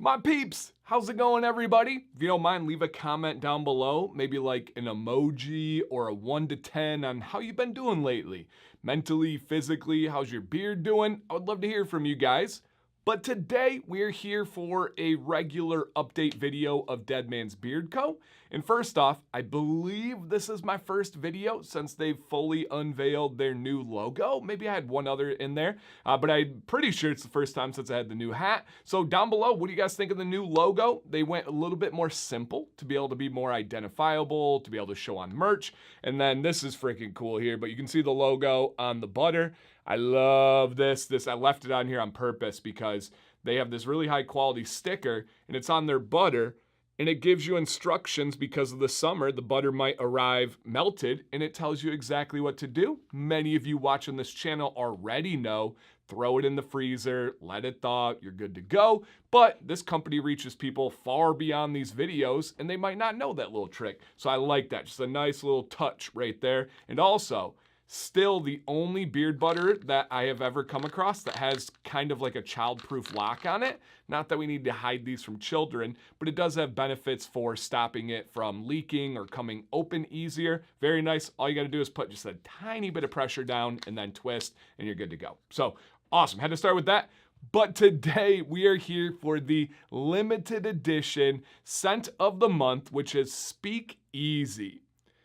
My peeps, how's it going, everybody? If you don't mind, leave a comment down below, maybe like an emoji or a 1 to 10 on how you've been doing lately. Mentally, physically, how's your beard doing? I would love to hear from you guys. But today, we're here for a regular update video of Deadman's Beard Co. And first off, I believe this is my first video since they've fully unveiled their new logo. Maybe I had one other in there, but I'm pretty sure it's the first time since I had the new hat. So down below, what do you guys think of the new logo? They went a little bit more simple to be able to be more identifiable, to be able to show on merch. And then this is freaking cool here, but you can see the logo on the butter. I love this. I left it on here on purpose because they have this really high quality sticker and it's on their butter and it gives you instructions because of the summer. The butter might arrive melted and it tells you exactly what to do. Many of you watching this channel already know, throw it in the freezer, let it thaw, you're good to go. But this company reaches people far beyond these videos and they might not know that little trick. So I like that, just a nice little touch right there. And also, still the only beard butter that I have ever come across that has kind of like a child-proof lock on it. Not that we need to hide these from children, but it does have benefits for stopping it from leaking or coming open easier. Very nice. All you got to do is put just a tiny bit of pressure down and then twist and you're good to go. So awesome. Had to start with that. But today we are here for the limited edition scent of the month, which is Speakeasy.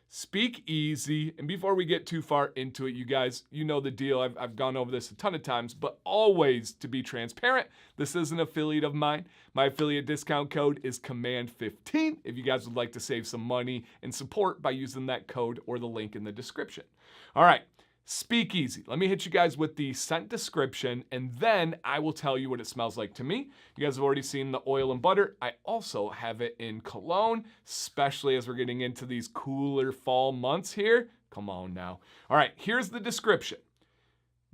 Speakeasy, and before we get too far into it, you guys, you know the deal. I've gone over this a ton of times, but always to be transparent, this is an affiliate of mine. My affiliate discount code is COMMAND15 if you guys would like to save some money and support by using that code or the link in the description. All right. Speakeasy. Let me hit you guys with the scent description and then I will tell you what it smells like to me. You guys have already seen the oil and butter. I also have it in cologne, especially as we're getting into these cooler fall months here. Come on now. All right, here's the description.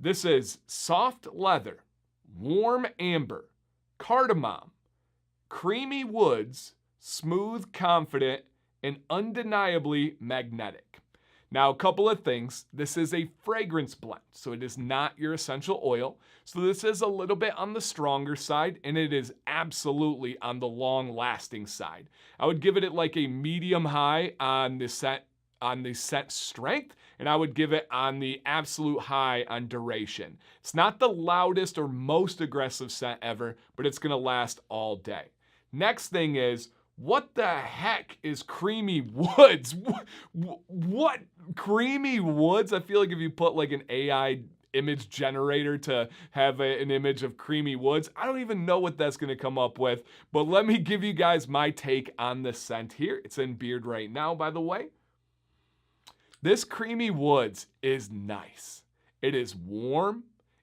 This is soft leather, warm amber, cardamom, creamy woods, smooth, confident, and undeniably magnetic. Now, a couple of things. This is a fragrance blend, so it is not your essential oil. So this is a little bit on the stronger side, and it is absolutely on the long-lasting side. I would give it like a medium high on the scent strength, and I would give it on the absolute high on duration. It's not the loudest or most aggressive scent ever, but it's gonna last all day. Next thing is, what the heck is creamy woods? What creamy woods? I feel like if you put like an AI image generator to have an image of creamy woods, I don't even know what that's gonna come up with, but let me give you guys my take on the scent here. It's in beard right now, by the way. This creamy woods is nice. It is warm.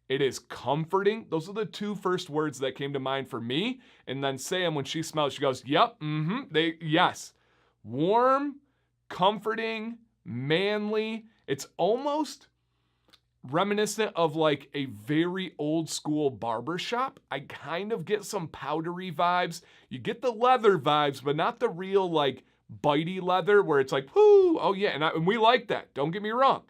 It is comforting. Those are the two first words that came to mind for me. And then Sam, when she smells, she goes, yep, yes. Warm, comforting, manly. It's almost reminiscent of like a very old school barber shop. I kind of get some powdery vibes. You get the leather vibes, but not the real like bitey leather where it's like, whoo, oh yeah. And we like that. Don't get me wrong.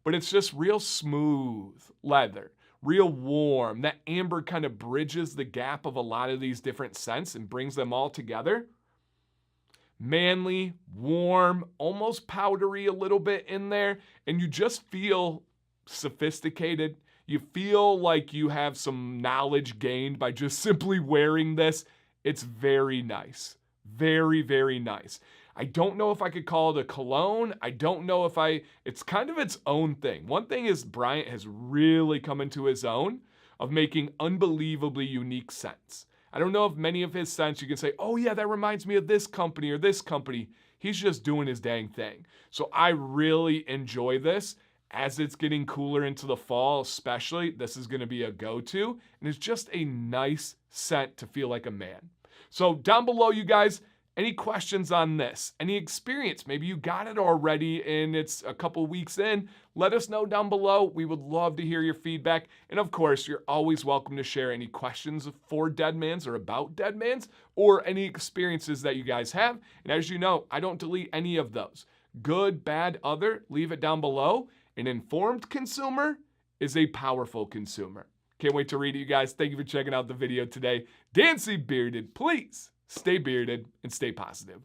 But it's just real smooth leather. Real warm. That amber kind of bridges the gap of a lot of these different scents and brings them all together. Manly, warm, almost powdery a little bit in there. And you just feel sophisticated. You feel like you have some knowledge gained by just simply wearing this. It's very nice. Very, very nice. I don't know if I could call it a cologne. I don't know if it's kind of its own thing. One thing is Bryant has really come into his own of making unbelievably unique scents. I don't know if many of his scents you can say, oh yeah, that reminds me of this company or this company. He's just doing his dang thing. So I really enjoy this. As it's getting cooler into the fall, especially, this is gonna be a go-to. And it's just a nice scent to feel like a man. So down below, you guys, any questions on this? Any experience? Maybe you got it already and it's a couple weeks in. Let us know down below. We would love to hear your feedback. And of course, you're always welcome to share any questions for Deadmans or about Deadmans or any experiences that you guys have. And as you know, I don't delete any of those. Good, bad, other, leave it down below. An informed consumer is a powerful consumer. Can't wait to read it, you guys. Thank you for checking out the video today. Dancy Bearded, please stay bearded and stay positive.